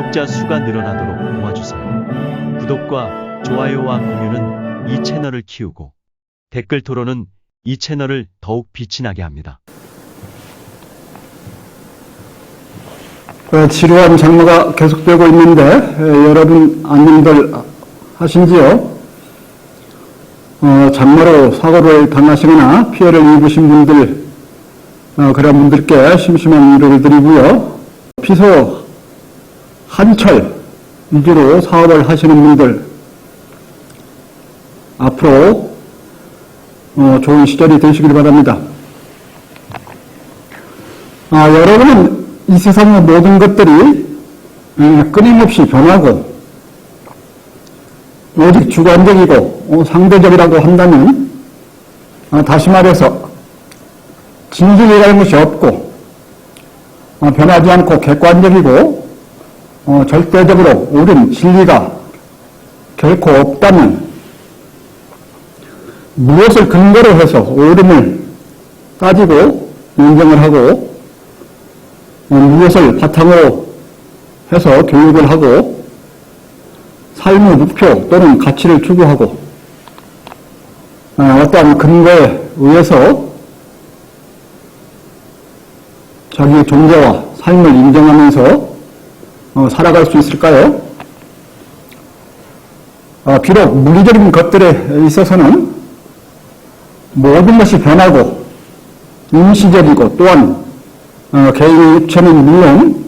구독자 수가 늘어나도록 도와주세요. 구독과 좋아요와 공유는 이 채널을 키우고 댓글 토론은 이 채널을 더욱 빛이 나게 합니다. 지루한 장마가 계속되고 있는데 여러분 안녕들 하신지요? 장마로 사고를 당하시거나 피해를 입으신 분들, 그런 분들께 심심한 위로를 드리고요. 피서 한철 위주로 사업을 하시는 분들, 앞으로 좋은 시절이 되시길 바랍니다. 여러분은 이 세상의 모든 것들이 끊임없이 변하고 오직 주관적이고 상대적이라고 한다면, 다시 말해서 진실이라는 것이 없고 변하지 않고 객관적이고 절대적으로 옳은 진리가 결코 없다면, 무엇을 근거로 해서 옳음을 따지고 인정을 하고 무엇을 바탕으로 해서 교육을 하고 삶의 목표 또는 가치를 추구하고 어떠한 근거에 의해서 자기의 존재와 삶을 인정하면서 살아갈 수 있을까요? 비록 물리적인 것들에 있어서는 모든 것이 변하고 임시적이고 또한 개인의 육체는 물론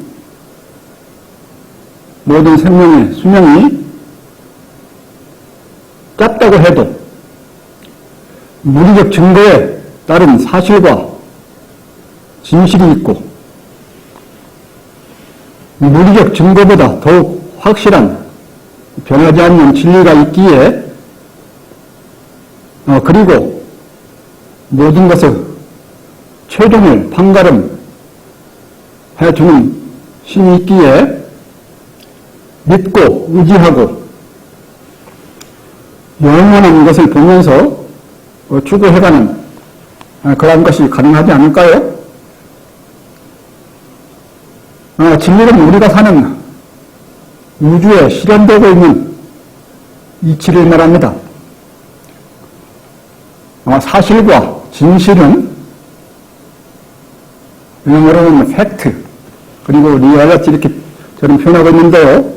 모든 생명의 수명이 짧다고 해도 물리적 증거에 따른 사실과 진실이 있고, 물리적 증거보다 더욱 확실한 변하지 않는 진리가 있기에, 그리고 모든 것을 최종을 판가름 해주는 신이 있기에 믿고 의지하고 영원한 것을 보면서 추구해가는 그런 것이 가능하지 않을까요? 진리는 우리가 사는 우주에 실현되고 있는 이치를 말합니다. 사실과 진실은 영어로는 팩트, 그리고 리얼리티 이렇게 저는 표현하고 있는데요.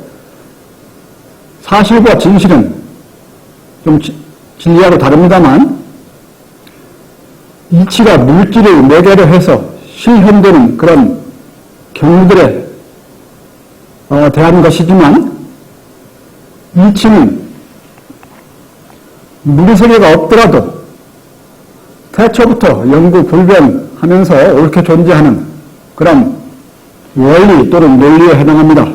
사실과 진실은 좀 진리하고 다릅니다만, 이치가 물질을 매개로 해서 실현되는 그런 경우들에 대한 것이지만, 이치는 물리세계가 없더라도 태초부터 영구불변하면서 옳게 존재하는 그런 원리 또는 논리에 해당합니다.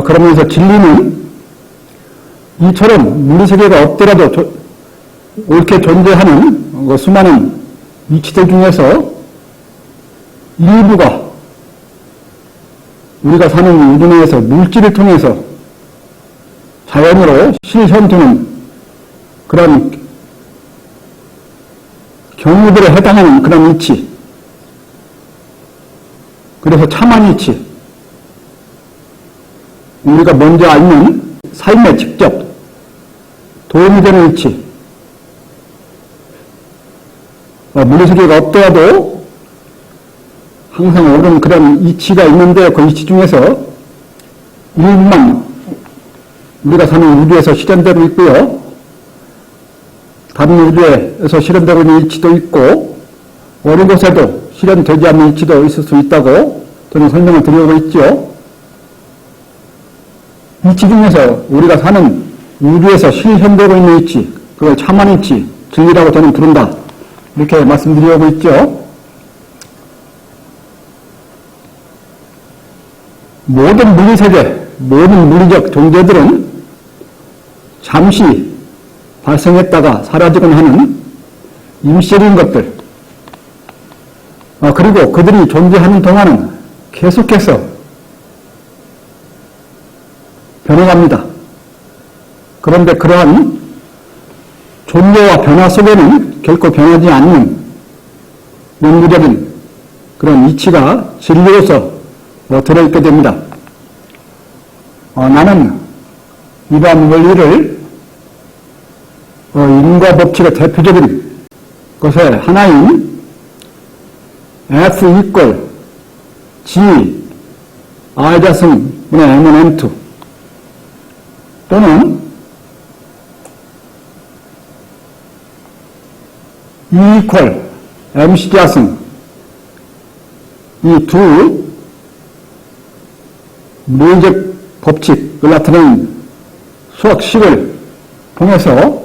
그러면서 진리는 이처럼 물리세계가 없더라도 옳게 존재하는 수많은 이치들 중에서 일부가 우리가 사는 우주 내에서 물질을 통해서 자연으로 실현되는 그런 경우들에 해당하는 그런 이치, 그래서 참한 이치, 우리가 먼저 알는 삶에 직접 도움이 되는 이치, 물리세계가 없더라도 항상 옳은 그런 이치가 있는데, 그 이치 중에서 일부만 우리가 사는 우주에서 실현되고 있고요. 다른 우주에서 실현되고 있는 이치도 있고, 어느 곳에도 실현되지 않는 이치도 있을 수 있다고 저는 설명을 드리고 있죠. 이치 중에서 우리가 사는 우주에서 실현되고 있는 이치, 그걸 참한 이치, 진리라고 저는 부른다, 이렇게 말씀드리고 있죠. 모든 물리세계, 모든 물리적 존재들은 잠시 발생했다가 사라지곤 하는 임시적인 것들, 그리고 그들이 존재하는 동안은 계속해서 변해갑니다. 그런데 그러한 존재와 변화 속에는 결코 변하지 않는 영구적인 그런 이치가 진리로서 들어있게 됩니다. 나는 이러한 원리를 인과 법칙의 대표적인 것의 하나인 F 이퀄 G R자승 분의 M1 M2 또는 E 이퀄 MC 자승 이 두 물리적 법칙을 나타내는 수학식을 통해서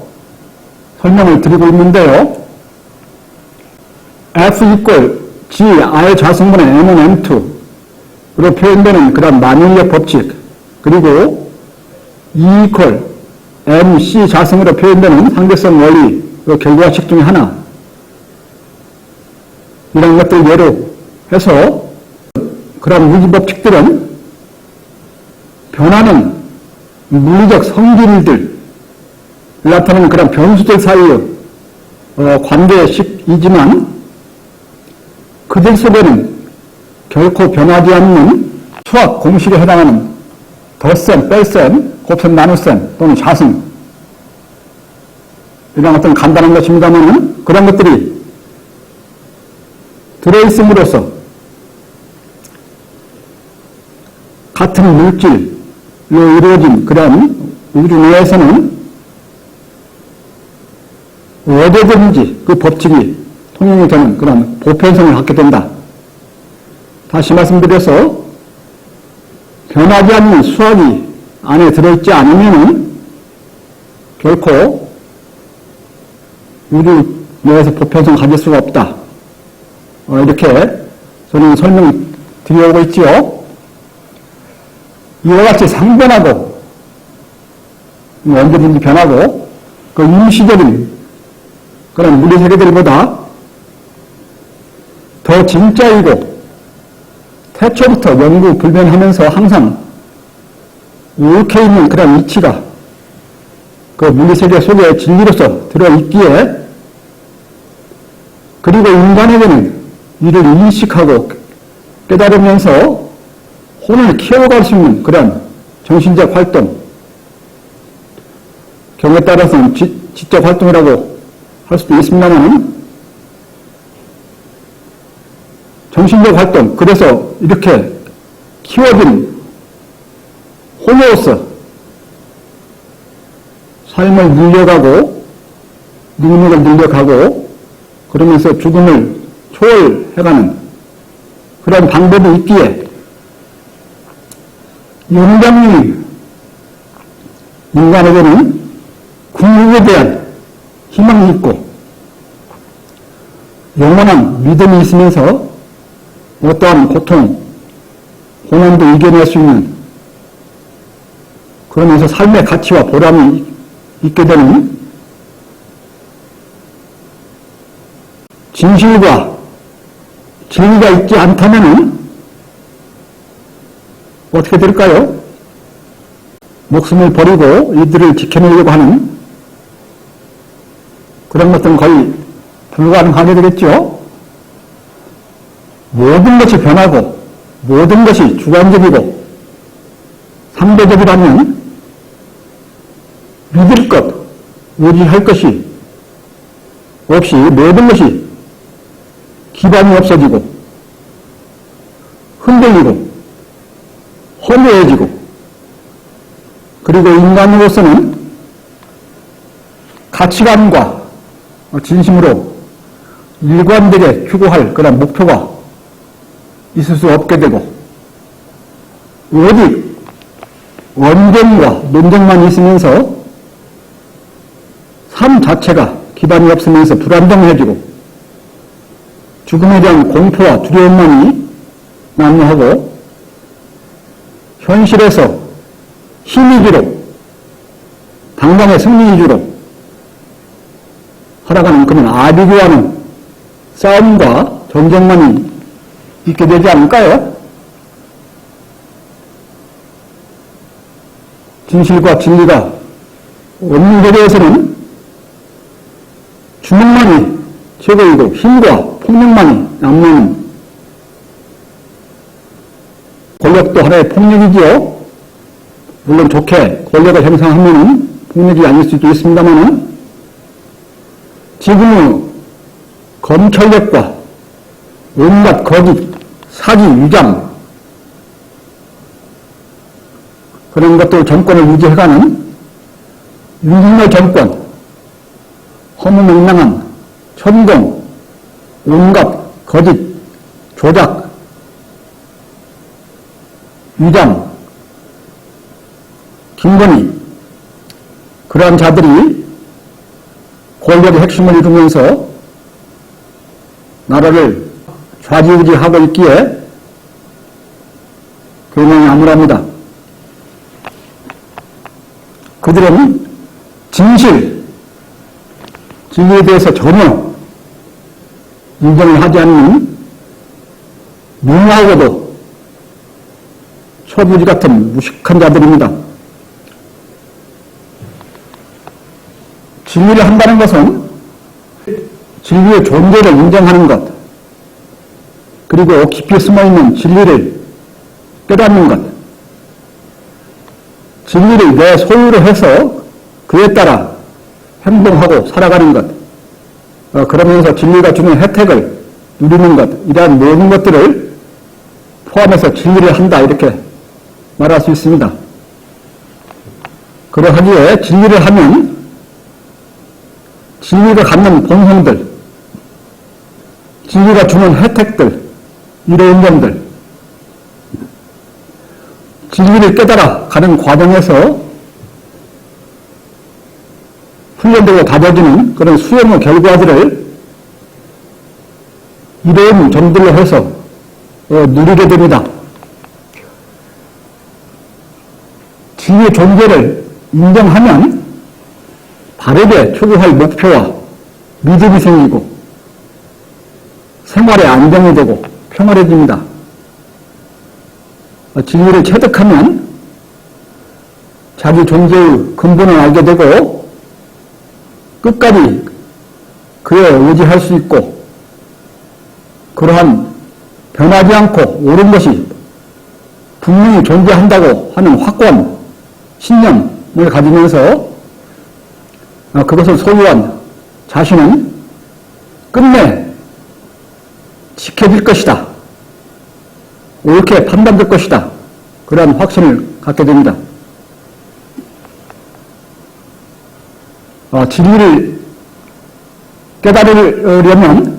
설명을 드리고 있는데요. F 이퀄 G R 자승분의 M1 M2로 표현되는 그런 만일력 법칙, 그리고 E 이퀄 MC 자승으로 표현되는 상대성 원리 결과식 중에 하나, 이런 것들 예로 해서 그런 물리 법칙들은 변하는 물리적 성질들 나타내는 그런 변수들 사이의 관계식이지만 그들 속에는 결코 변하지 않는 수학 공식에 해당하는 덧셈, 뺄셈, 곱셈, 나눗셈 또는 자승, 이런 어떤 간단한 것입니다만 그런 것들이 들어있음으로써 같은 물질로 이루어진 그런 우주 내에서는 어디든지 그 법칙이 통용이 되는 그런 보편성을 갖게 된다. 다시 말씀드려서 변하지 않는 수학이 안에 들어있지 않으면 결코 우주 내에서 보편성을 가질 수가 없다. 이렇게 저는 설명드려오고 있지요. 이와 같이 상변하고 언제든지 변하고 그 임시적인 그런 물리 세계들보다 더 진짜이고 태초부터 영구 불변하면서 항상 옳게 있는 그런 이치가 그 물리 세계 속에 진리로서 들어있기에, 그리고 인간에게는 이를 인식하고 깨달으면서 혼을 키워갈 수 있는 그런 정신적 활동, 경우에 따라서는 지적 활동이라고 할 수도 있습니다만 정신적 활동, 그래서 이렇게 키워진 혼으로서 삶을 늘려가고 능력을 늘려가고 그러면서 죽음을 초월해가는 그런 방법이 있기에 영장인 인간에게는 궁극에 대한 희망이 있고 영원한 믿음이 있으면서 어떠한 고통, 고난도 이겨낼 수 있는, 그러면서 삶의 가치와 보람이 있게 되는 진실과 진리가 있지 않다면 어떻게 될까요? 목숨을 버리고 이들을 지켜내려고 하는 그런 것들은 거의 불가능하게 되겠죠. 모든 것이 변하고 모든 것이 주관적이고 상대적이라면 믿을 것, 의지할 것이 없이 모든 것이 기반이 없어지고 흔들리고 허무해지고, 그리고 인간으로서는 가치관과 진심으로 일관되게 추구할 그런 목표가 있을 수 없게 되고, 오직 원정과 논쟁만 있으면서 삶 자체가 기반이 없으면서 불안정해지고 죽음에 대한 공포와 두려움만이 난무하고 현실에서 힘 위주로 당장의 승리 위주로 살아가는 그런 아비규하는 싸움과 전쟁만이 있게 되지 않을까요? 진실과 진리가 없는 데 대해서는 주먹만이 최고이고 힘과 폭력만이 남는, 권력도 하나의 폭력이지요. 물론 좋게 권력을 형성하면 폭력이 아닐 수도 있습니다만 지금의 검찰력과 온갖 거짓, 사기, 위장 그런 것들 정권을 유지해가는 윤석열 정권, 허무맹랑한 천공, 온갖 거짓, 조작, 위장, 김건희 그러한 자들이 권력의 핵심을 이루면서 나라를 좌지우지하고 있기에 굉장히 암울합니다. 그들은 진실, 진리에 대해서 전혀 인정을 하지 않는 무모하고도 초부지 같은 무식한 자들입니다. 진리를 한다는 것은 진리의 존재를 인정하는 것, 그리고 깊이 숨어있는 진리를 깨닫는 것, 진리를 내 소유로 해서 그에 따라 행동하고 살아가는 것, 그러면서 진리가 주는 혜택을 누리는 것, 이러한 모든 것들을 포함해서 진리를 한다 이렇게 말할 수 있습니다. 그러하기에 진리를 하면 진리가 갖는 본성들, 진리가 주는 혜택들, 이로운 점들, 진리를 깨달아 가는 과정에서 훈련되고 다져지는 그런 수행의 결과들을 이로운 점들로 해서 누리게 됩니다. 진리의 존재를 인정하면 바르게 추구할 목표와 믿음이 생기고 생활에 안정이 되고 평화해집니다. 진리를 체득하면 자기 존재의 근본을 알게 되고 끝까지 그에 의지할 수 있고 그러한 변하지 않고 옳은 것이 분명히 존재한다고 하는 확고한 신념을 가지면서 그것을 소유한 자신은 끝내 지켜질 것이다. 옳게 판단될 것이다. 그러한 확신을 갖게 됩니다. 진리를 깨달으려면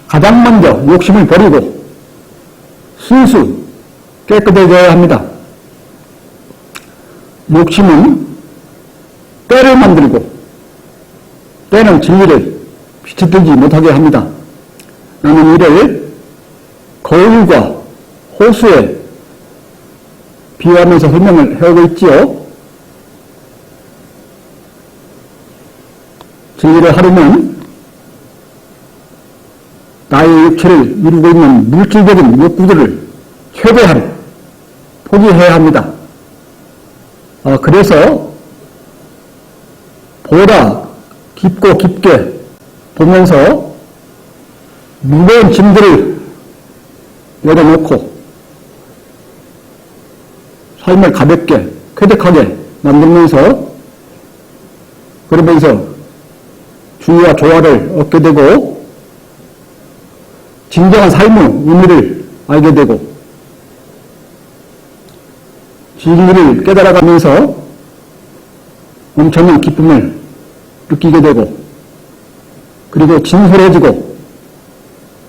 가장 먼저 욕심을 버리고 순수 깨끗해져야 합니다. 욕심은 때를 만들고 때는 진리를 빛이 들지 못하게 합니다. 나는 이를 거울과 호수에 비유하면서 설명을 해오고 있지요. 진리를 하려면 나의 육체를 이루고 있는 물질적인 욕구들을 최대한 포기해야 합니다. 그래서 보다 깊고 깊게 보면서 무거운 짐들을 내려놓고 삶을 가볍게 쾌적하게 만들면서 그러면서 주의와 조화를 얻게 되고 진정한 삶의 의미를 알게 되고 진리를 깨달아가면서 엄청난 기쁨을 느끼게 되고 그리고 진솔해지고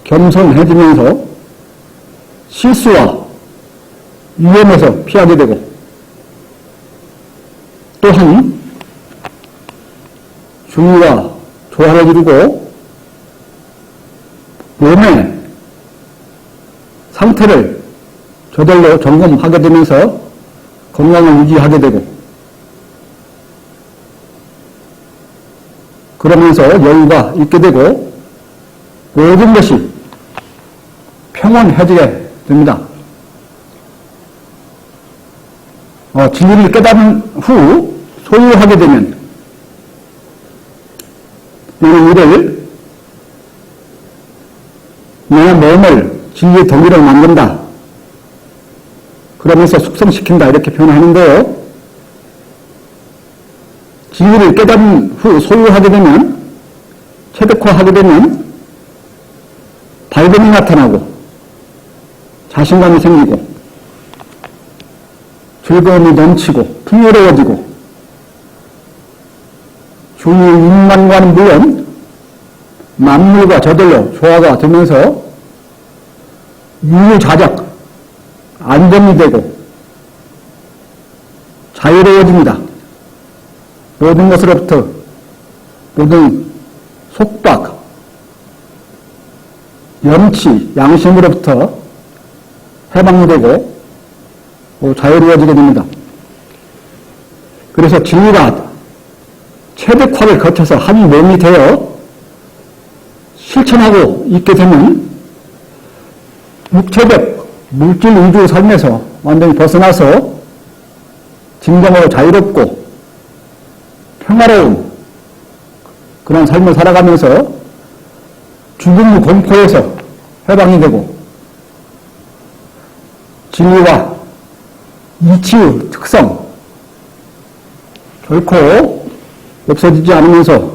겸손해지면서 실수와 위험에서 피하게 되고 또한 주의와 조화를 이루고 몸의 상태를 저절로 점검하게 되면서 건강을 유지하게 되고 그러면서 여유가 있게 되고 모든 것이 평온해지게 됩니다. 진리를 깨달은 후 소유하게 되면 나는 이를 내 몸을 진리의 덩이로 만든다. 그러면서 숙성시킨다 이렇게 표현하는데요. 진리를 깨달은 후 소유하게 되면, 체득화하게 되면 밝음이 나타나고 자신감이 생기고 즐거움이 넘치고 풍요로워지고 주위의 인간과는 물론 만물과 저절로 조화가 되면서 유유자적 안정이 되고 자유로워집니다. 모든 것으로부터, 모든 속박, 염치, 양심으로부터 해방되고 자유로워지게 됩니다. 그래서 진리가 체득화를 거쳐서 한 몸이 되어 실천하고 있게 되면 육체적 물질 위주 삶에서 완전히 벗어나서 진정으로 자유롭고 평화로운 그런 삶을 살아가면서 죽음 공포에서 해방이 되고 진리와 이치의 특성 결코 없어지지 않으면서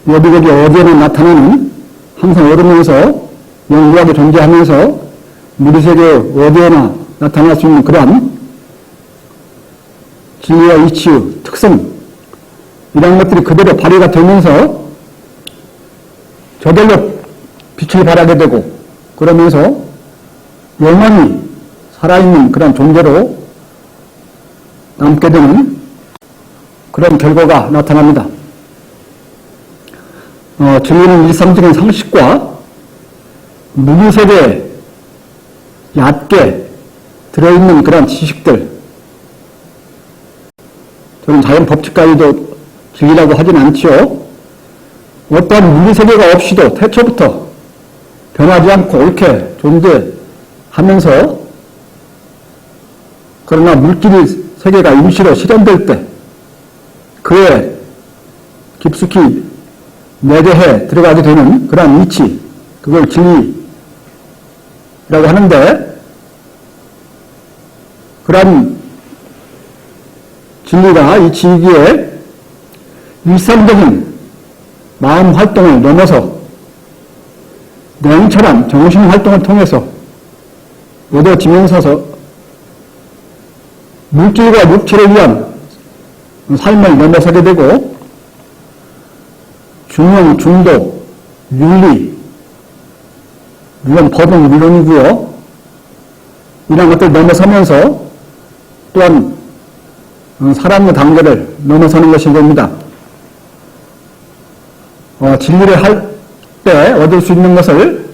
여기저기 어디에나 나타나는 항상 오르면서 영구하게 존재하면서 무리세계 어디에나 나타날 수 있는 그러한 진리와 이치의 특성 이런 것들이 그대로 발휘가 되면서 저절로 빛을 발하게 되고 그러면서 영원히 살아있는 그런 존재로 남게 되는 그런 결과가 나타납니다. 진리는 일상적인 상식과 무리세계에 얕게 들어있는 그런 지식들, 저는 자연 법칙까지도 진리라고 하진 않지요. 어떠한 물리세계가 없이도 태초부터 변하지 않고 옳게 존재하면서 그러나 물질 세계가 임시로 실현될 때 그에 깊숙이 내재해 들어가게 되는 그러한 이치, 그걸 진리라고 하는데 그러한 진리가 이치이기에 일상적인 마음 활동을 넘어서 냉철한 정신 활동을 통해서 얻어지면서 물질과 육체를 위한 삶을 넘어서게 되고 중용, 중도, 윤리, 물론 법은 물론이고요. 이런 것들 넘어서면서 또한 사랑의 단계를 넘어서는 것이 됩니다. 진리를 할 때 얻을 수 있는 것을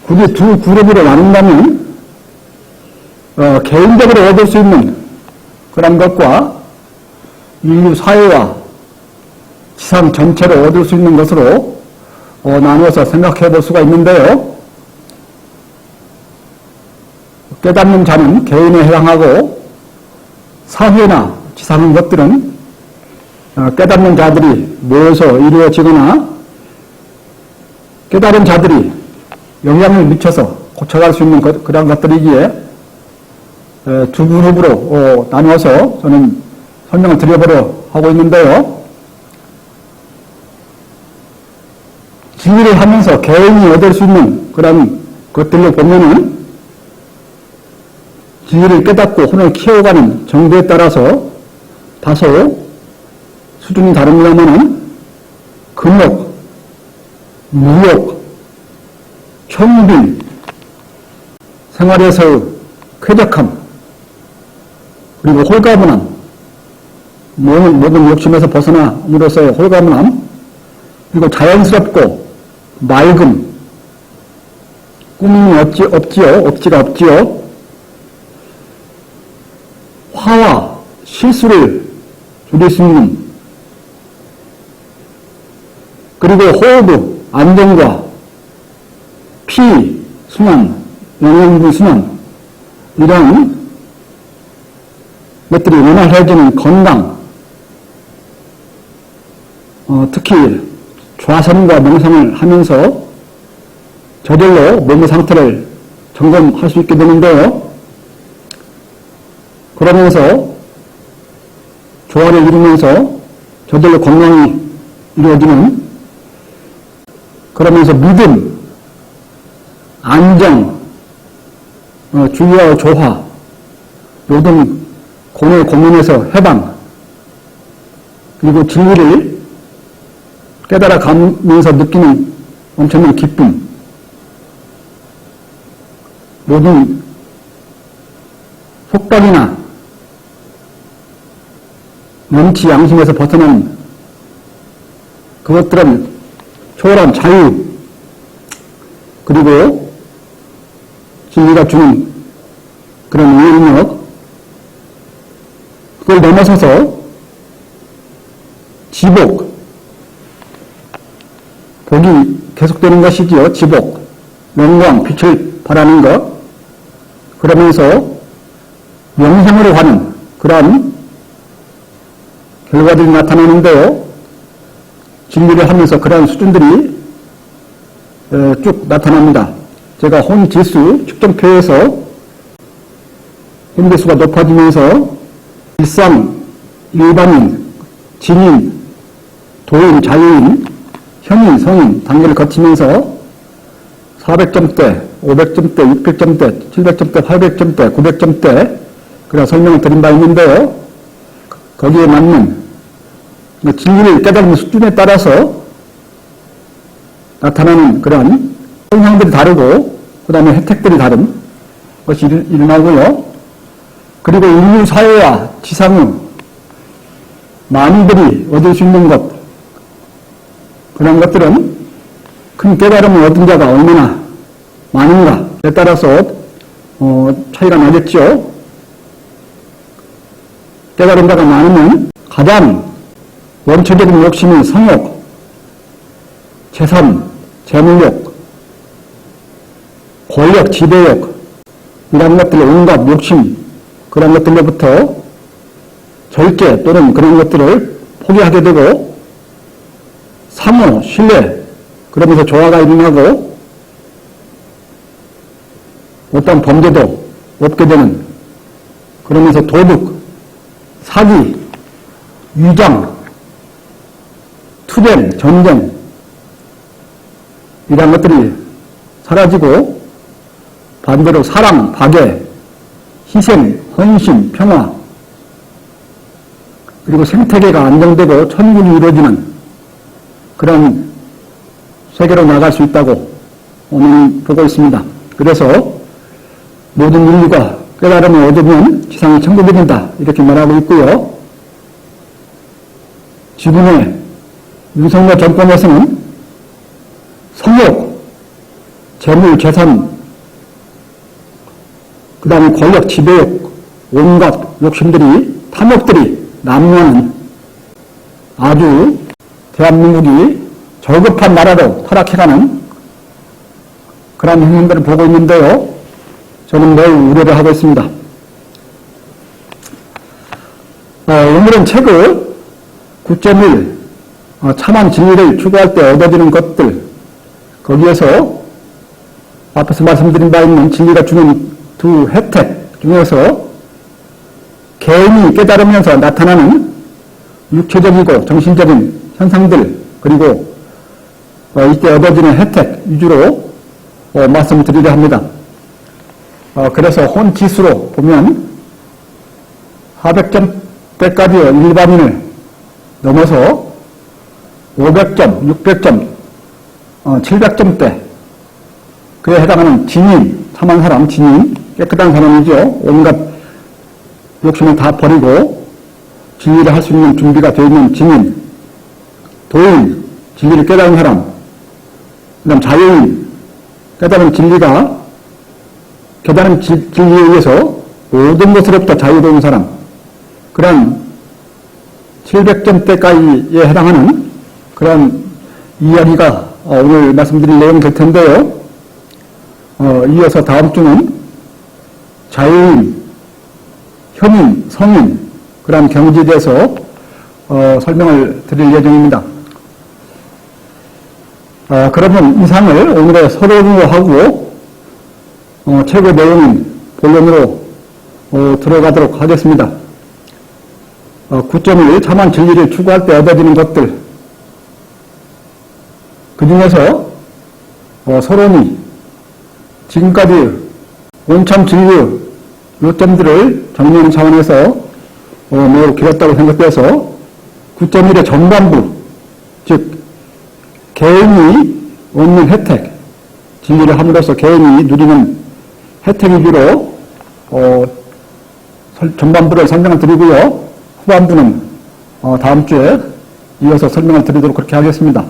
굳이 두 그룹으로 나눈다면 개인적으로 얻을 수 있는 그런 것과 인류 사회와 지상 전체로 얻을 수 있는 것으로 나누어서 생각해 볼 수가 있는데요. 깨닫는 자는 개인에 해당하고 사회나 지상의 것들은 깨닫는 자들이 모여서 이루어지거나 깨달은 자들이 영향을 미쳐서 고쳐갈 수 있는 그런 것들이기에 두 그룹으로 나누어서 저는 설명을 드려보려 하고 있는데요. 진리를 하면서 개인이 얻을 수 있는 그런 것들로 보면은 진리를 깨닫고 혼을 키워가는 정도에 따라서 다소 수준이 다릅니다만은 금욕, 무욕, 평빈, 생활에서의 쾌적함, 그리고 홀가분함, 모든 욕심에서 벗어남으로써의 홀가분함, 그리고 자연스럽고 맑음, 꾸밈이 억지가 없지요. 화와 실수를 줄일 수 있는, 그리고 호흡의 안정과 피, 순환, 영양분 순환, 이런 것들이 원활해지는 건강, 특히 좌선과 명상을 하면서 저절로 몸의 상태를 점검할 수 있게 되는데요. 그러면서 조화를 이루면서 저절로 건강이 이루어지는, 그러면서 믿음, 안정, 주의와 조화, 모든 고뇌 고민에서 해방, 그리고 진리를 깨달아 가면서 느끼는 엄청난 기쁨, 모든 속박이나 명치 양심에서 벗어난 그것들은 초월한 자유, 그리고 진리가 주는 그런 능력, 그걸 넘어서서 지복, 복이 계속되는 것이지요. 지복, 영광, 빛을 바라는 것, 그러면서 명상으로 하는 그러한 결과들이 나타나는데요. 진리를 하면서 그러한 수준들이 쭉 나타납니다. 제가 혼지수 측정표에서 혼지수가 높아지면서 일상, 일반인, 진인, 도인, 자유인, 현인, 성인 단계를 거치면서 400점대, 500점대, 600점대, 700점대, 800점대, 900점대 그런 설명을 드린 바 있는데요. 거기에 맞는 진리를 깨달은 수준에 따라서 나타나는 그런 성향들이 다르고 그 다음에 혜택들이 다른 것이 일어나고요. 그리고 인류 사회와 지상의 만인들이 얻을 수 있는 것, 그런 것들은 큰 깨달음을 얻은 자가 얼마나 많은가에 따라서 차이가 나겠죠. 깨달은 자가 많으면 가장 원초적인 욕심인 성욕, 재산, 재물욕, 권력, 지배욕, 이런 것들의 온갖 욕심, 그런 것들로부터 절제 또는 그런 것들을 포기하게 되고 사모, 신뢰, 그러면서 조화가 일어나고 어떤 범죄도 없게 되는, 그러면서 도둑, 사기, 위장, 투쟁, 전쟁 이런 것들이 사라지고 반대로 사랑, 박애, 희생, 헌신, 평화, 그리고 생태계가 안정되고 천국이 이루어지는 그런 세계로 나갈 수 있다고 오늘 보고 있습니다. 그래서 모든 인류가 깨달음을 얻으면 지상이 천국이 된다 이렇게 말하고 있고요. 지금의 윤석열 정권에서는 성욕, 재물, 재산, 그 다음에 권력, 지배욕, 온갖 욕심들이, 탐욕들이 난무하는 아주 대한민국이 저급한 나라로 타락해가는 그런 행동들을 보고 있는데요. 저는 매우 우려를 하고 있습니다. 오늘은 책을 9.1 참한 진리를 추구할 때 얻어지는 것들, 거기에서 앞에서 말씀드린 바 있는 진리가 주는 두 혜택 중에서 개인이 깨달으면서 나타나는 육체적이고 정신적인 현상들, 그리고 이때 얻어지는 혜택 위주로 말씀드리려 합니다. 그래서 혼지수로 보면 400점대까지의 일반인을 넘어서 500점, 600점, 700점대 그에 해당하는 진인, 참한 사람, 진인, 깨끗한 사람이죠. 온갖 욕심을 다 버리고 진리를 할 수 있는 준비가 되어 있는 진인, 도인, 진리를 깨달은 사람, 그 다음 자유인, 깨달은 진리가 깨달은 진리에 의해서 모든 것으로부터 자유로운 사람, 그런 700점대까지에 해당하는 그런 이야기가 오늘 말씀드릴 내용이 될 텐데요. 이어서 다음 주는 자유인, 현인, 성인, 그런 경지에 대해서 설명을 드릴 예정입니다. 그러면 이상을 오늘의 서론으로 하고 책의 내용인 본론으로 들어가도록 하겠습니다. 9.1 참한 진리를 추구할 때 얻어지는 것들, 그 중에서 서론이 지금까지 원참 진리의 요점들을 정리하는 차원에서 매우 길었다고 생각돼서 9.1의 전반부, 즉 개인이 얻는 혜택, 진리를 함으로써 개인이 누리는 혜택 위주로 전반부를 설명을 드리고요. 후반부는 다음 주에 이어서 설명을 드리도록 그렇게 하겠습니다.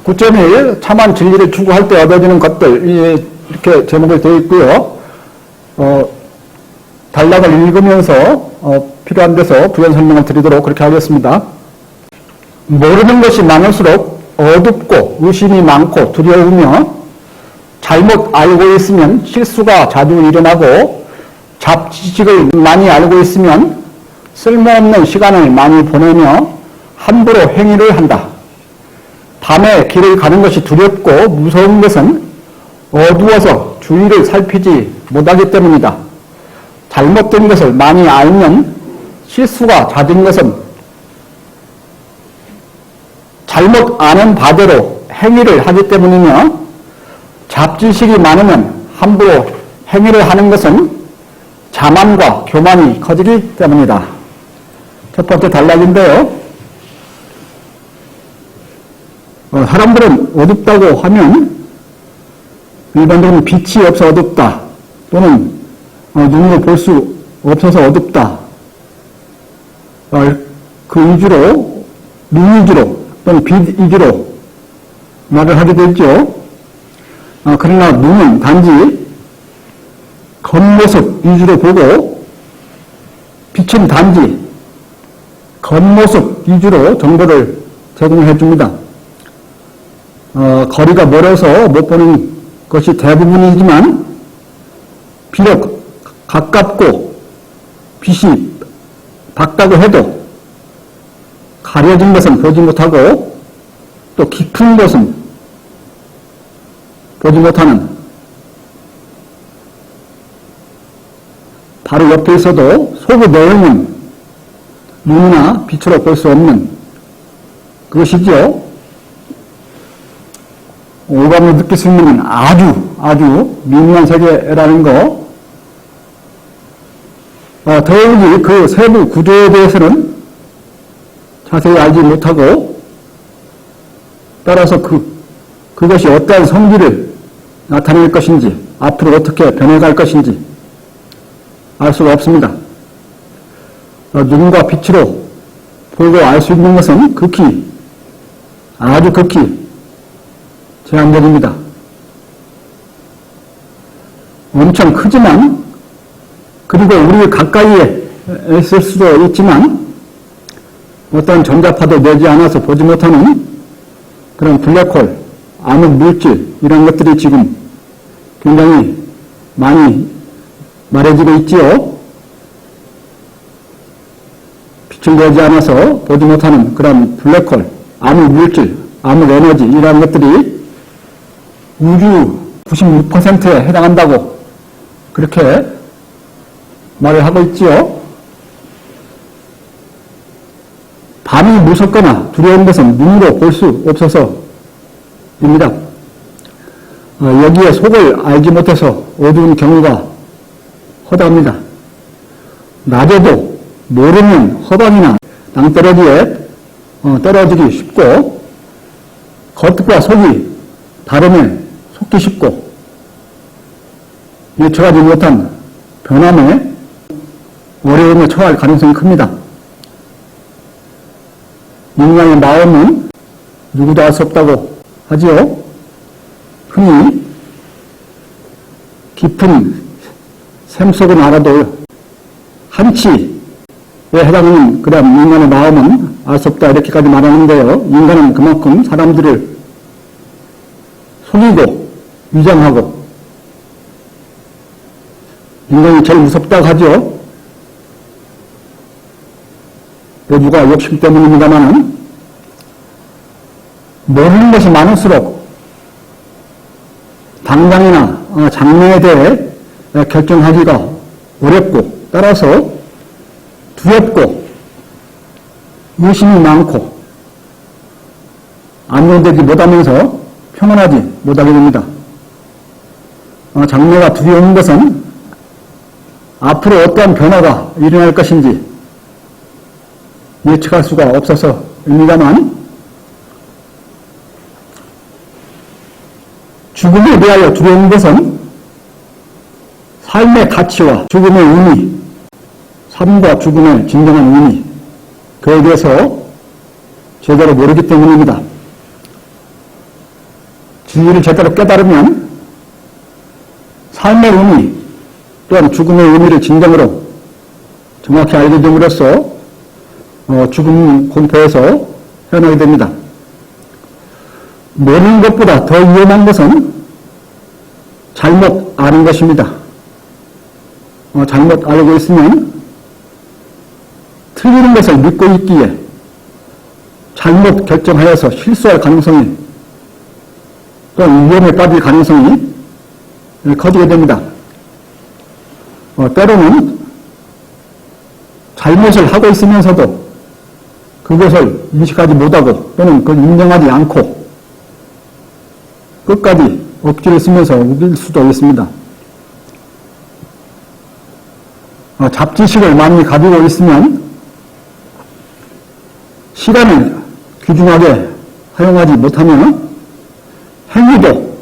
(9.1) 참한 진리를 추구할 때 얻어지는 것들, 이렇게 제목이 되어 있고요. 단락을 읽으면서 필요한 데서 부연 설명을 드리도록 그렇게 하겠습니다. 모르는 것이 많을수록 어둡고 의심이 많고 두려우며 잘못 알고 있으면 실수가 자주 일어나고 잡지식을 많이 알고 있으면 쓸모없는 시간을 많이 보내며 함부로 행위를 한다. 밤에 길을 가는 것이 두렵고 무서운 것은 어두워서 주위를 살피지 못하기 때문이다. 잘못된 것을 많이 알면 실수가 잦은 것은 잘못 아는 바대로 행위를 하기 때문이며 잡지식이 많으면 함부로 행위를 하는 것은 자만과 교만이 커지기 때문이다. 첫 번째 단락인데요. 사람들은 어둡다고 하면 일반적으로 빛이 없어 어둡다, 또는 눈으로 볼 수 없어서 어둡다, 그 위주로, 눈 위주로 또는 빛 위주로 말을 하게 되죠. 그러나 눈은 단지 겉모습 위주로 보고 빛은 단지 겉모습 위주로 정보를 제공해 줍니다. 거리가 멀어서 못 보는 것이 대부분이지만 비록 가깝고 빛이 밝다고 해도 가려진 것은 보지 못하고 또 깊은 것은 보지 못하는, 바로 옆에 있어도 속의 내용은 눈이나 빛으로 볼 수 없는 그것이죠. 오감을 느낄 수 있는 아주 미묘한 세계라는 거. 더욱이 그 세부 구조에 대해서는 자세히 알지 못하고, 따라서 그것이 어떠한 성질을 나타낼 것인지, 앞으로 어떻게 변해갈 것인지 알 수가 없습니다. 눈과 빛으로 보고 알 수 있는 것은 아주 극히 제한적입니다. 엄청 크지만, 그리고 우리 가까이에 있을 수도 있지만 어떤 전자파도 내지 않아서 보지 못하는 그런 블랙홀, 암흑 물질, 이런 것들이 지금 굉장히 많이 말해지고 있지요. 빛을 내지 않아서 보지 못하는 그런 블랙홀, 암흑 물질, 암흑 에너지, 이런 것들이 우주 96%에 해당한다고 그렇게 말을 하고 있지요. 밤이 무섭거나 두려운 것은 눈으로 볼 수 없어서입니다. 여기에 속을 알지 못해서 어두운 경우가 허다합니다. 낮에도 모르면 허방이나 낭떠러지에 떨어지기 쉽고, 겉과 속이 다름에 속기 쉽고, 예측하지 못한 변함에 어려움에 처할 가능성이 큽니다. 인간의 마음은 누구도 알 수 없다고 하지요. 흔히 깊은 샘 속은 알아도 한치에 해당하는 그런 인간의 마음은 알 수 없다, 이렇게까지 말하는데요. 인간은 그만큼 사람들을 속이고 위장하고, 인간이 제일 무섭다고 하죠. 누가 욕심 때문입니다만은, 모르는 것이 많을수록 당장이나 장래에 대해 결정하기가 어렵고 따라서 두렵고 의심이 많고 안정되지 못하면서 평온하지 못하게 됩니다. 장래가 두려운 것은 앞으로 어떠한 변화가 일어날 것인지 예측할 수가 없어서입니다만 죽음에 대하여 두려운 것은 삶의 가치와 죽음의 의미, 삶과 죽음의 진정한 의미, 그에 대해서 제대로 모르기 때문입니다. 진리를 제대로 깨달으면 삶의 의미 또한 죽음의 의미를 진정으로 정확히 알게 됨으로써 죽음 공포에서 헤어나게 됩니다. 모르는 것보다 더 위험한 것은 잘못 아는 것입니다. 잘못 알고 있으면 틀리는 것을 믿고 있기에 잘못 결정하여서 실수할 가능성이 또 위험에 빠질 가능성이 커지게 됩니다. 때로는 잘못을 하고 있으면서도 그것을 인식하지 못하고 또는 그걸 인정하지 않고 끝까지 억지를 쓰면서 우길 수도 있습니다. 잡지식을 많이 가지고 있으면 시간을 귀중하게 사용하지 못하면 행위도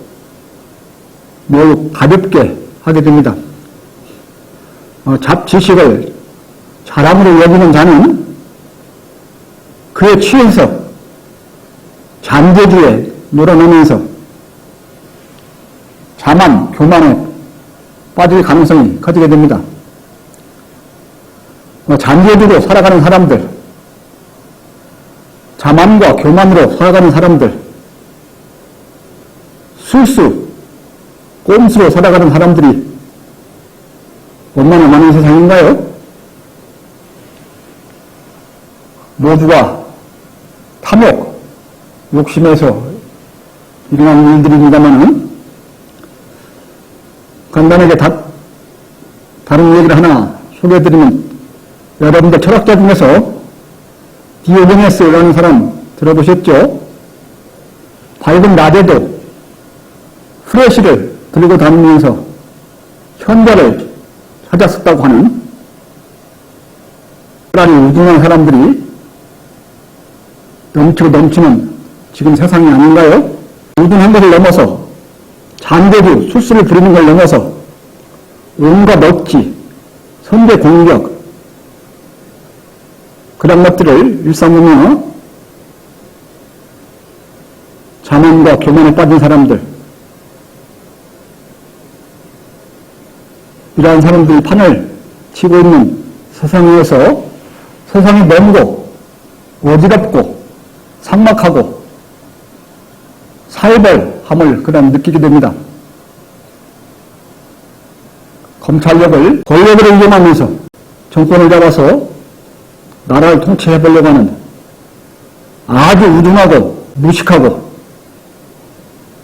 매우 가볍게 하게 됩니다. 잡지식을 자랑으로 여기는 자는 그에 취해서 잠재주에 놀아나면서 자만, 교만에 빠질 가능성이 커지게 됩니다. 잠재주로 살아가는 사람들, 자만과 교만으로 살아가는 사람들, 술수, 꼼수로 살아가는 사람들이 얼마나 많은 세상인가요? 모두가 탐욕, 욕심에서 일어나는 일들입니다만은 간단하게 다른 얘기를 하나 소개해드리면 여러분들 철학자 중에서 디오게네스라는 사람 들어보셨죠? 밝은 낮에도 프레시를 들고 다니면서 현자를 찾았었다고 하는 차라리 우중한 사람들이 넘치고 넘치는 지금 세상이 아닌가요? 우중한 것을 넘어서 잔대주, 술수를 부리는 걸 넘어서 온갖 억지, 선대 공격 그런 것들을 일삼으며 자만과 교만에 빠진 사람들 이러한 사람들이 판을 치고 있는 세상에서 세상이 너무도 어지럽고 삭막하고 살벌함을 그냥 느끼게 됩니다. 검찰력을 권력을 이용하면서 정권을 잡아서 나라를 통치해보려고 하는 아주 우중하고 무식하고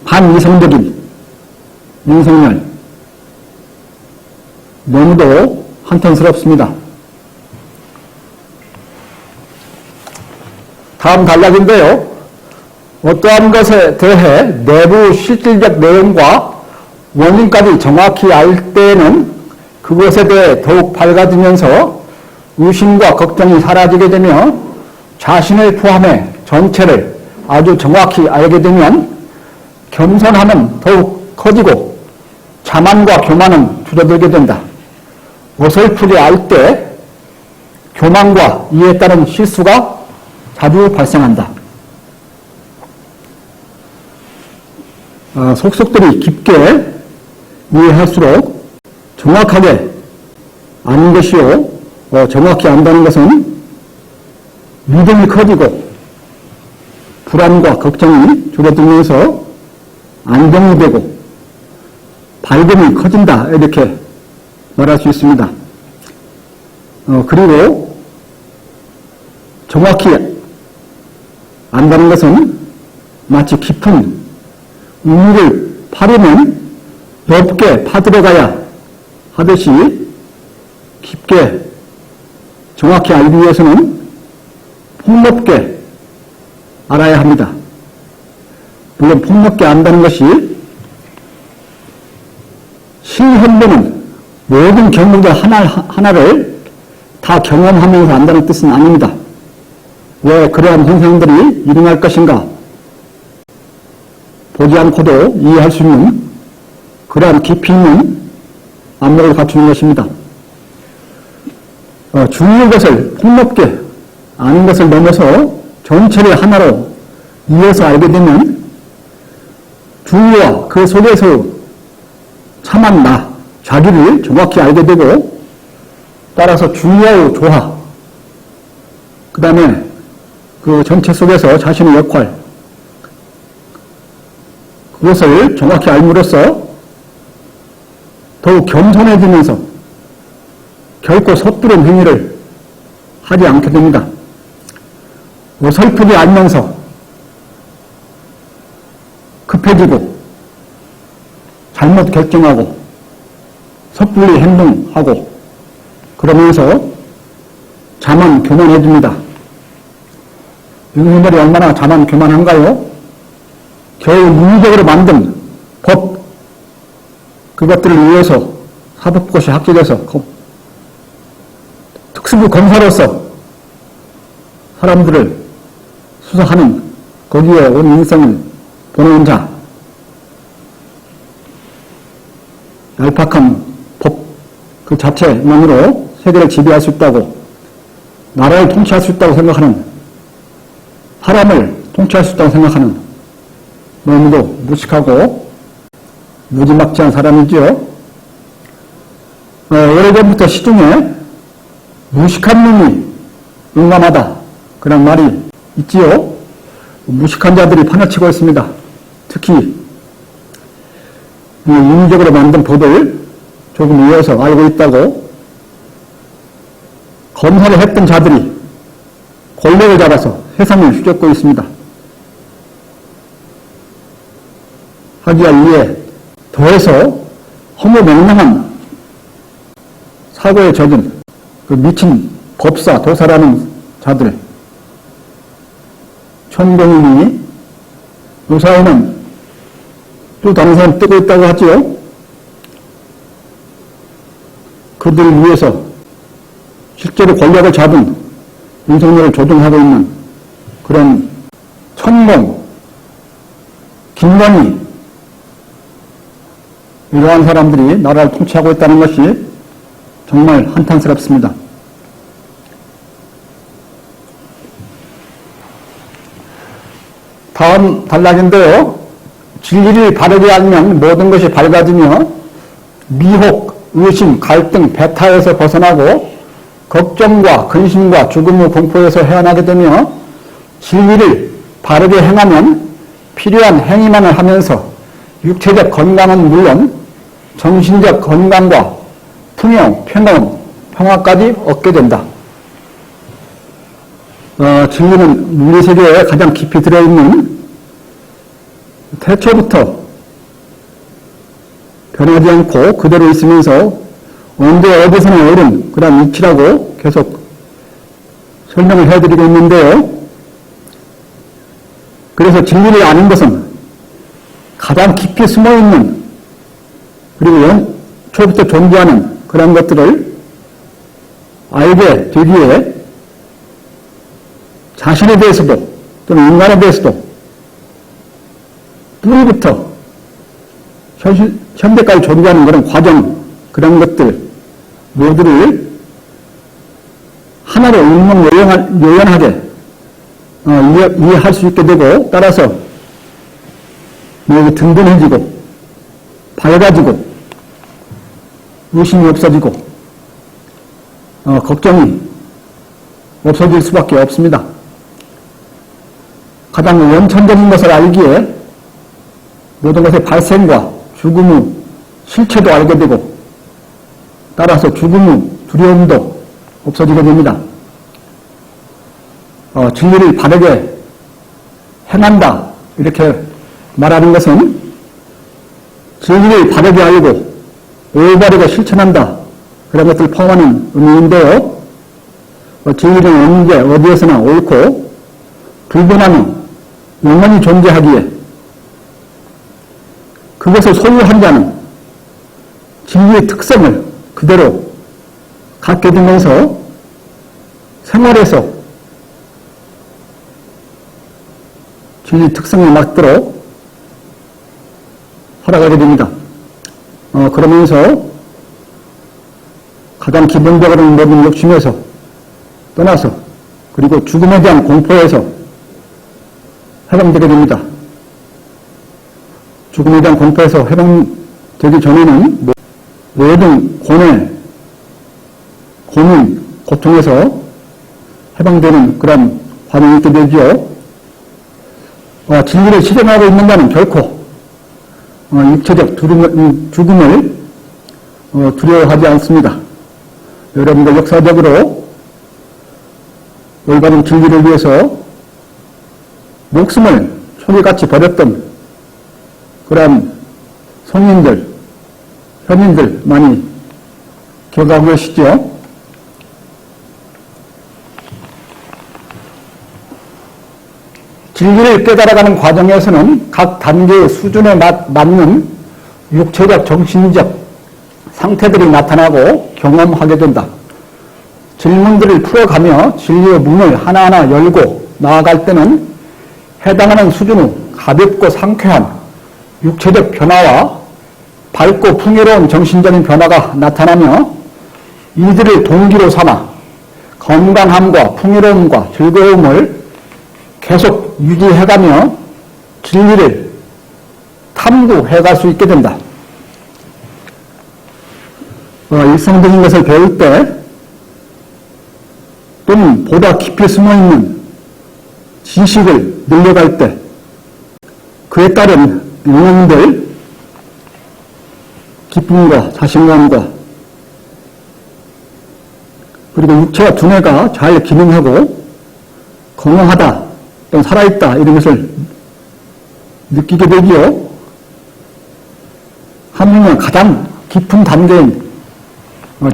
반이성적인 윤석열 너무도 한탄스럽습니다. 다음 단락인데요. 어떠한 것에 대해 내부 실질적 내용과 원인까지 정확히 알 때에는 그것에 대해 더욱 밝아지면서 의심과 걱정이 사라지게 되며 자신을 포함해 전체를 아주 정확히 알게 되면 겸손함은 더욱 커지고 자만과 교만은 줄어들게 된다. 어설프게 알 때 교만과 이에 따른 실수가 자주 발생한다. 속속들이 깊게 이해할수록 정확하게 아는 것이요, 정확히 안다는 것은 믿음이 커지고 불안과 걱정이 줄어들면서 안정이 되고 밝음이 커진다 이렇게 말할 수 있습니다. 그리고 정확히 안다는 것은 마치 깊은 우물을 파려면 넓게 파들어가야 하듯이 깊게 정확히 알기 위해서는 폭넓게 알아야 합니다. 물론 폭넓게 안다는 것이 실현되는 모든 경험들 하나를 다 경험하면서 안다는 뜻은 아닙니다. 왜 그러한 현상들이 일어날 것인가 보지 않고도 이해할 수 있는 그러한 깊이 있는 안목을 갖추는 것입니다. 중요한 것을 폭넓게 아는 것을 넘어서 전체를 하나로 이어서 알게 되면 중요와 그 속에서 참한 나, 자기를 정확히 알게 되고 따라서 중요의 조화, 그 다음에 그 전체 속에서 자신의 역할, 그것을 정확히 알므로써 더욱 겸손해지면서 결코 섣부른 행위를 하지 않게 됩니다. 어설프게 알면서 급해지고 잘못 결정하고 섣불리 행동하고 그러면서 자만 교만해집니다. 윤석열이 얼마나 자만 교만한가요? 겨우 물리적으로 만든 법, 그것들을 위해서 사법고시 합격해서 특수부 검사로서 사람들을 수사하는 거기에 온 인생을 보내는 자, 얄팍한 법 그 자체만으로 세계를 지배할 수 있다고, 나라를 통치할 수 있다고 생각하는, 사람을 통치할 수 있다고 생각하는 너무도 무식하고 무지막지한 사람이지요. 오래전부터 시중에 무식한 놈이 용감하다 그런 말이 있지요. 무식한 자들이 판을 있습니다. 특히 인위적으로 만든 법을 조금 이어서 알고 있다고 검사를 했던 자들이 권력을 잡아서 세상을 휘젓고 있습니다. 하기야 이에 더해서 허무맹랑한 사고에 젖은 그 미친 법사, 도사라는 자들, 천병인이 요사이는 또 다른 사람 뜨고 있다고 하지요. 그들을 위해서 실제로 권력을 잡은 윤석열을 조종하고 있는 그런 천공, 김건희 이러한 사람들이 나라를 통치하고 있다는 것이 정말 한탄스럽습니다. 다음 단락인데요. 진리를 바르게 알면 모든 것이 밝아지며 미혹, 의심, 갈등, 배타에서 벗어나고 걱정과 근심과 죽음의 공포에서 헤어나게 되며 진리를 바르게 행하면 필요한 행위만을 하면서 육체적 건강은 물론 정신적 건강과 풍요, 평온, 평화까지 얻게 된다. 진리는 물리세계에 가장 깊이 들어있는 태초부터 변하지 않고 그대로 있으면서 언제 어디서나 옳은 그런 이치라고 계속 설명을 해드리고 있는데요. 그래서 진리를 아는 것은 가장 깊이 숨어있는 그리고 초부터 존재하는 그런 것들을 알게 되기에 자신에 대해서도 또는 인간에 대해서도 뿌리부터 현대까지 존재하는 그런 과정, 그런 것들 모두를 하나로 일목요연하게 이해할 수 있게 되고 따라서 든든해지고 밝아지고 의심이 없어지고 걱정이 없어질 수밖에 없습니다. 가장 원천적인 것을 알기에 모든 것의 발생과 죽음의 실체도 알게 되고 따라서 죽음의 두려움도 없어지게 됩니다. 진리를 바르게 행한다 이렇게 말하는 것은 진리를 바르게 알고 올바르게 실천한다. 그런 것들을 포함하는 의미인데요. 진리는 언제 어디에서나 옳고 불변하며 영원히 존재하기에 그것을 소유한 자는 진리의 특성을 그대로 갖게 되면서 생활에서 진리 특성에 맞도록 살아가게 됩니다. 그러면서 가장 기본적으로는 모든 욕심에서 떠나서 그리고 죽음에 대한 공포에서 해방되게 됩니다. 죽음에 대한 공포에서 해방되기 전에는 모든 고뇌, 고민, 고통에서 해방되는 그런 과정이 있게 되죠. 진리를 실현하고 있는 자는 결코 육체적 죽음을 두려워하지 않습니다. 여러분들 역사적으로 올바른 진리를 위해서 목숨을 초기같이 버렸던 그런 성인들, 현인들 많이 기억하고 계시죠? 진리를 깨달아가는 과정에서는 각 단계의 수준에 맞는 육체적, 정신적 상태들이 나타나고 경험하게 된다. 질문들을 풀어가며 진리의 문을 하나하나 열고 나아갈 때는 해당하는 수준의 가볍고 상쾌한 육체적 변화와 밝고 풍요로운 정신적인 변화가 나타나며 이들을 동기로 삼아 건강함과 풍요로움과 즐거움을 계속 유지해가며 진리를 탐구해갈 수 있게 된다. 일상적인 것을 배울 때 또는 보다 깊이 숨어있는 지식을 늘려갈 때 그에 따른 영혼들, 기쁨과 자신감과 그리고 육체와 두뇌가 잘 기능하고 건강하다 또는 살아있다 이런 것을 느끼게 되기요. 한문은 가장 깊은 단계인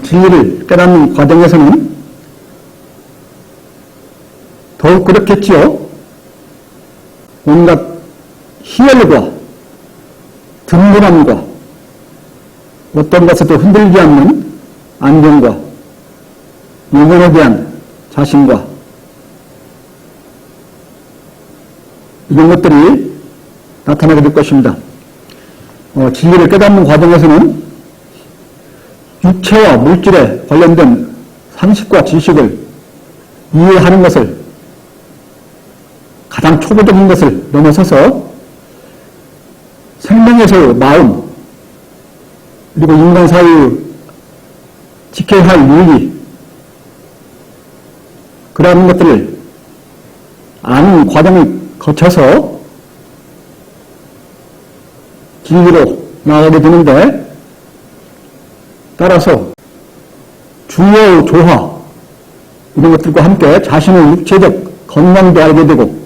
진리를 깨닫는 과정에서는 더욱 그렇겠지요. 온갖 희열과 든든함과 어떤 것에도 흔들리지 않는 안정과 영혼에 대한 자신과 이런 것들이 나타나게 될 것입니다. 진리를 깨닫는 과정에서는 육체와 물질에 관련된 상식과 지식을 이해하는 것을 가장 초보적인 것을 넘어서서 생명에서의 마음 그리고 인간 사회의 지켜야 할 윤리 그러한 것들을 아는 과정을 거쳐서 진리로 나아가게 되는데 따라서 주요 조화 이런 것들과 함께 자신의 육체적 건강도 알게 되고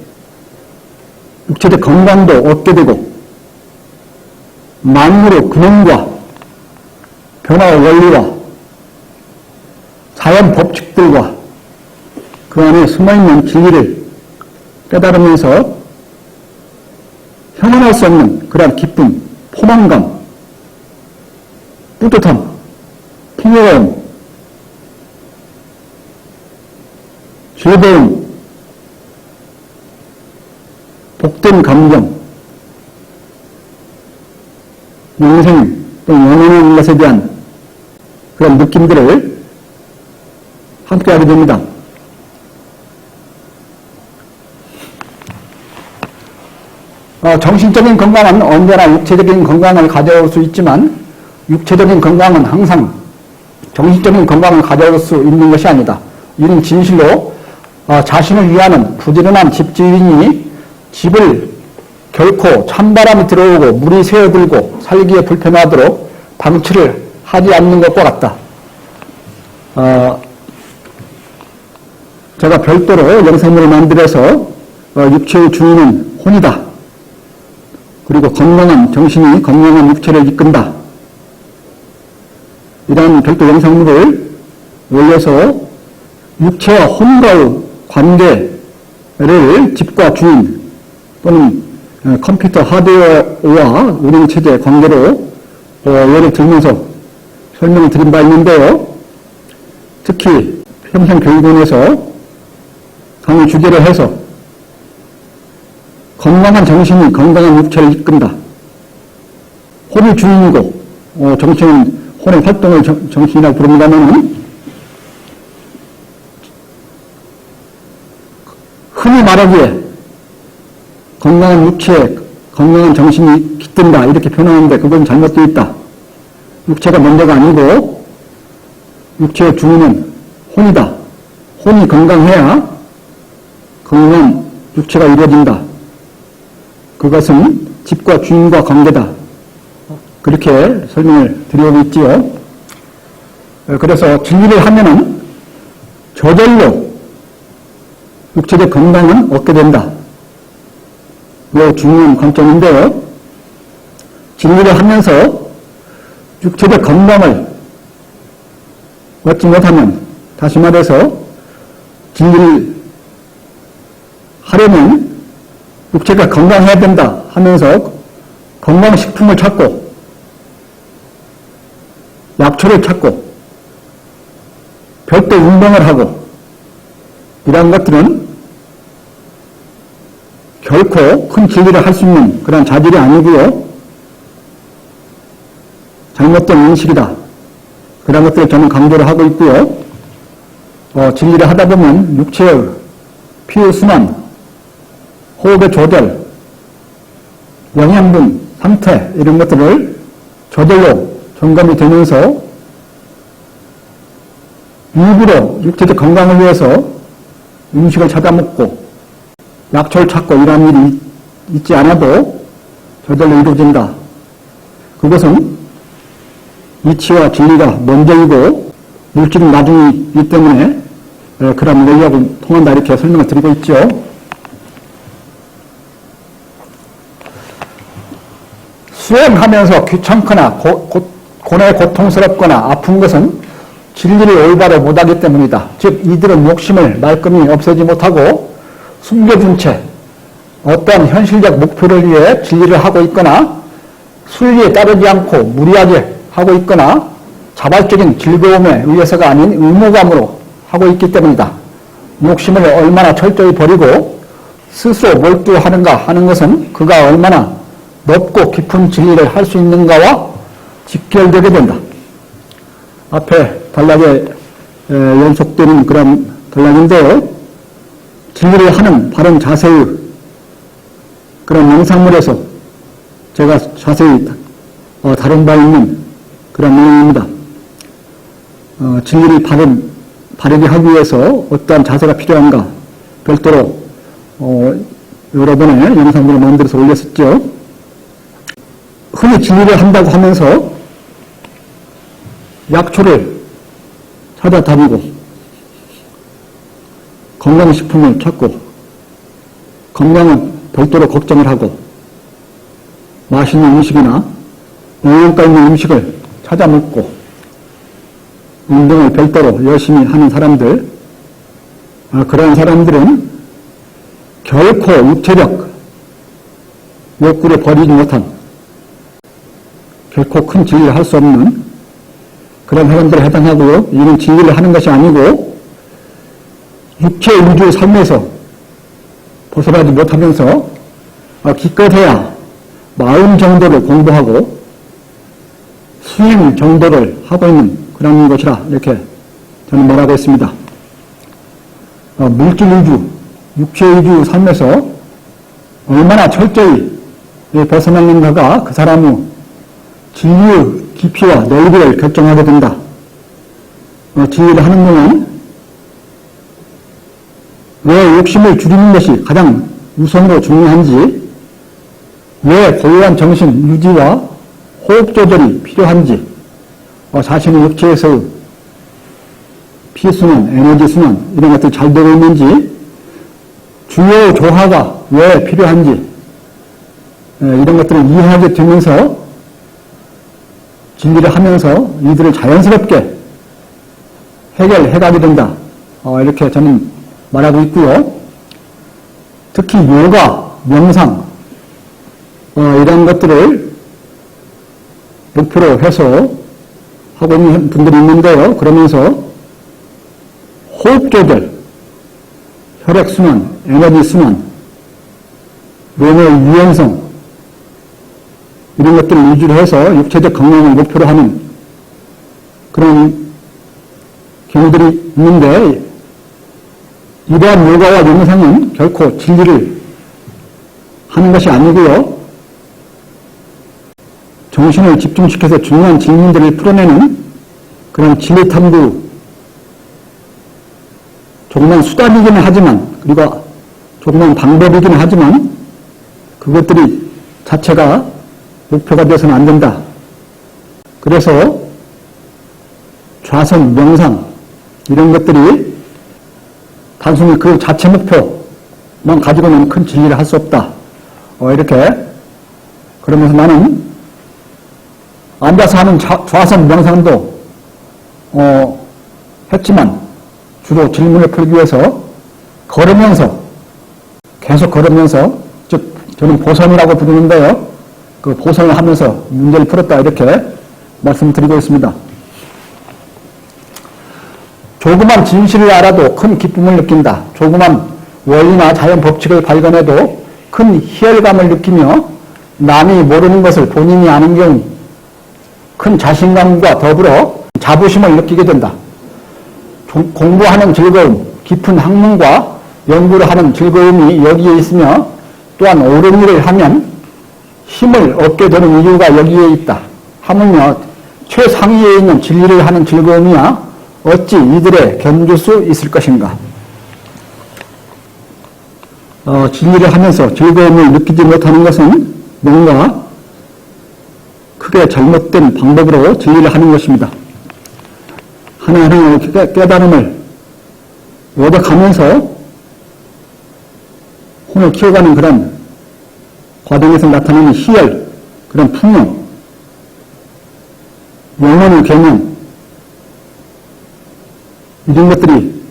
육체적 건강도 얻게 되고 만물의 균형과 변화 원리와 자연 법칙들과 그 안에 숨어있는 진리를 깨달으면서 형언할 수 없는 그러한 기쁨, 포만감, 뿌듯함, 풍요로움, 즐거움, 복된 감정, 영생 또는 영원한 것에 대한 그런 느낌들을 함께하게 됩니다. 정신적인 건강은 언제나 육체적인 건강을 가져올 수 있지만 육체적인 건강은 항상 정신적인 건강을 가져올 수 있는 것이 아니다. 이는 진실로 자신을 위하는 부지런한 집주인이 집을 결코 찬바람이 들어오고 물이 새어들고 살기에 불편하도록 방치를 하지 않는 것과 같다. 제가 별도로 영상물을 만들어서 육체의 주인은 혼이다. 그리고 그리고 건강한 정신이 건강한 육체를 이끈다. 이러한 별도 영상물을 올려서 육체와 혼과의 관계를 집과 주인 또는 컴퓨터 하드웨어와 운영체제의 관계로 예를 들면서 설명을 드린 바 있는데요. 특히 평생교육원에서 강의 주제를 해서 건강한 정신이 건강한 육체를 이끈다. 혼이 주인이고 정신은 혼의 활동을 정신이라고 부릅니다만 흔히 말하기에 건강한 육체에 건강한 정신이 깃든다 이렇게 표현하는데 그건 잘못되어 있다. 육체가 먼저가 아니고 육체의 주인은 혼이다. 혼이 건강해야 건강한 육체가 이루어진다. 그것은 집과 주인과 관계다. 그렇게 설명을 드리고 있지요. 그래서 진리를 하면은 저절로 육체적 건강은 얻게 된다. 매우 중요한 관점인데요. 진리를 하면서 육체적 건강을 얻지 못하면, 다시 말해서 진리를 하려면 육체가 건강해야 된다 하면서 건강식품을 찾고 약초를 찾고 별도 운동을 하고 이러한 것들은 결코 큰 진리를 할 수 있는 그런 자질이 아니고요. 잘못된 인식이다. 그런 것들을 저는 강조를 하고 있고요. 진리를 하다 보면 육체의 피순환, 호흡의 조절, 영양분, 상태 이런 것들을 저절로 점검이 되면서 일부러 육체적 건강을 위해서 음식을 찾아 먹고 약초를 찾고 이러한 일이 있지 않아도 저절로 이루어진다. 그것은 이치와 진리가 먼저이고 물질은 나중이기 때문에 그런 원리하고 통한다 이렇게 설명을 드리고 있죠. 수행하면서 귀찮거나 고뇌 고통스럽거나 아픈 것은 진리를 올바로 못하기 때문이다. 즉 이들은 욕심을 말끔히 없애지 못하고 숨겨둔 채 어떠한 현실적 목표를 위해 진리를 하고 있거나 순리에 따르지 않고 무리하게 하고 있거나 자발적인 즐거움에 의해서가 아닌 의무감으로 하고 있기 때문이다. 욕심을 얼마나 철저히 버리고 스스로 몰두하는가 하는 것은 그가 얼마나 높고 깊은 진리를 할 수 있는가와 직결되게 된다. 앞에 단락에 연속되는 그런 단락인데요. 진리를 하는 바른 자세의 그런 영상물에서 제가 자세히 다룬 바 있는 그런 내용입니다. 진리를 바르게 하기 위해서 어떠한 자세가 필요한가 별도로 여러 번의 영상물을 만들어서 올렸었죠. 흔히 진리를 한다고 하면서 약초를 찾아다니고 건강식품을 찾고 건강은 별도로 걱정을 하고 맛있는 음식이나 영양가 있는 음식을 찾아 먹고 운동을 별도로 열심히 하는 사람들, 그러한 사람들은 결코 육체적 욕구를 버리지 못한 결코 큰 진리를 할 수 없는 그런 사람들에 해당하고요. 이는 진리를 하는 것이 아니고 육체 위주의 삶에서 벗어나지 못하면서 기껏해야 마음 정도를 공부하고 수행 정도를 하고 있는 그런 것이라 이렇게 저는 말하고 있습니다. 물질 위주, 육체 위주 삶에서 얼마나 철저히 벗어나는가가 그 사람의 진리의 깊이와 넓이를 결정하게 된다. 진리를 하는 놈은 왜 욕심을 줄이는 것이 가장 우선으로 중요한지, 왜 고요한 정신 유지와 호흡 조절이 필요한지, 자신의 육체에서 피순환, 에너지 순환 이런 것들이 잘 되고 있는지, 주요 조화가 왜 필요한지 이런 것들을 이해하게 되면서 진리를 하면서 이들을 자연스럽게 해결해가게 된다. 이렇게 저는 말하고 있고요. 특히 요가, 명상 이런 것들을 목표로 해서 하고 있는 분들이 있는데요. 그러면서 호흡 조절, 혈액순환, 에너지 순환, 몸의 유연성 이런 것들을 위주로 해서 육체적 건강을 목표로 하는 그런 경우들이 있는데 이러한 요가와 명상은 결코 진리를 하는 것이 아니고요. 정신을 집중시켜서 중요한 질문들을 풀어내는 그런 진리 탐구 조그만 수단이기는 하지만 그리고 조그만 방법이기는 하지만 그것들이 자체가 목표가 되어서는 안 된다. 그래서 좌선, 명상 이런 것들이 단순히 그 자체 목표만 가지고는 큰 진리를 할 수 없다. 이렇게 그러면서 나는 앉아서 하는 좌선 명상도 했지만 주로 질문을 풀기 위해서 걸으면서 계속 걸으면서 즉 저는 보선이라고 부르는데요. 그 보선을 하면서 문제를 풀었다 이렇게 말씀드리고 있습니다. 조그만 진실을 알아도 큰 기쁨을 느낀다. 조그만 원리나 자연 법칙을 발견해도 큰 희열감을 느끼며 남이 모르는 것을 본인이 아는 경우 큰 자신감과 더불어 자부심을 느끼게 된다. 공부하는 즐거움, 깊은 학문과 연구를 하는 즐거움이 여기에 있으며 또한 옳은 일을 하면 힘을 얻게 되는 이유가 여기에 있다. 하물며 최상위에 있는 진리를 하는 즐거움이야 어찌 이들에 견줄 수 있을 것인가. 진리를 하면서 즐거움을 느끼지 못하는 것은 뭔가 크게 잘못된 방법으로 진리를 하는 것입니다. 하나하나 깨달음을 얻어가면서 혼을 키워가는 그런 과정에서 나타나는 희열, 그런 풍요, 영혼의 개념 이런 것들이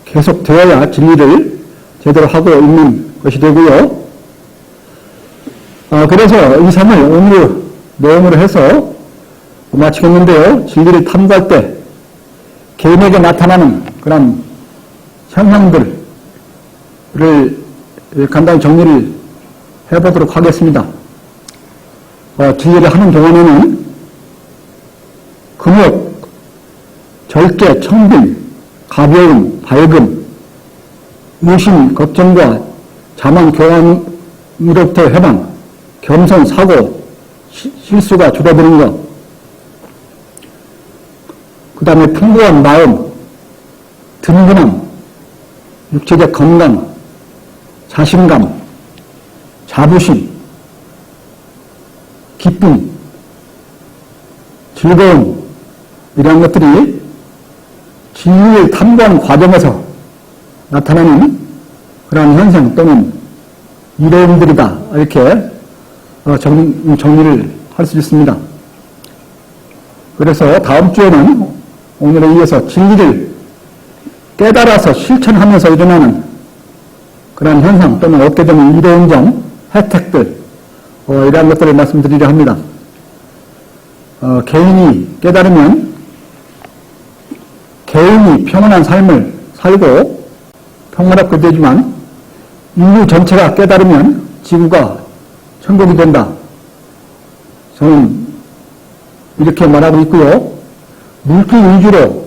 계속 되어야 진리를 제대로 하고 있는 것이 되고요. 그래서 이 삶을 오늘 내용으로 해서 마치겠는데요. 진리를 탐구할 때 개인에게 나타나는 그런 현상들을 간단히 정리를 해보도록 하겠습니다. 진리를 하는 동안에는 금욕, 절제, 청빈, 가벼움, 밝음, 의심, 걱정과 자만 교환으로부터 해방, 겸손, 사고, 실수가 줄어드는 것, 그 다음에 풍부한 마음, 든든함, 육체적 건강, 자신감, 자부심, 기쁨, 즐거움 이런 것들이 진리를 탐구하는 과정에서 나타나는 그러한 현상 또는 이로움들이다. 이렇게 정리를 할 수 있습니다. 그래서 다음 주에는 오늘에 이어서 진리를 깨달아서 실천하면서 일어나는 그런 현상 또는 얻게 되는 이로운 점, 혜택들 이러한 것들을 말씀드리려 합니다. 개인이 깨달으면 개인이 평온한 삶을 살고 평화롭게 되지만 인류 전체가 깨달으면 지구가 천국이 된다. 저는 이렇게 말하고 있고요. 물질 위주로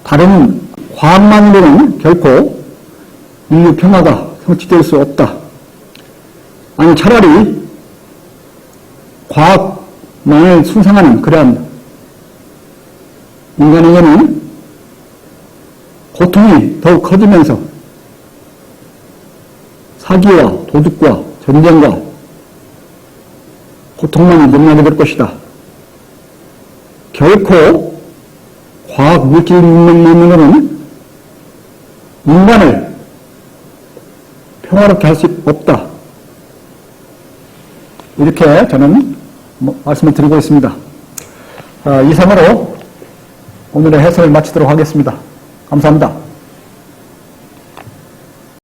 다른 과학만으로는 결코 인류 평화가 성취될 수 없다. 아니 차라리 과학만을 숭상하는 그러한 인간에게는 고통이 더욱 커지면서 사기와 도둑과 전쟁과 고통만이 능력이 될 것이다. 결코 과학 물질 문명만으로는 인간을 평화롭게 할 수 없다. 이렇게 저는 말씀을 드리고 있습니다. 이상으로 오늘의 해설을 마치도록 하겠습니다. 감사합니다.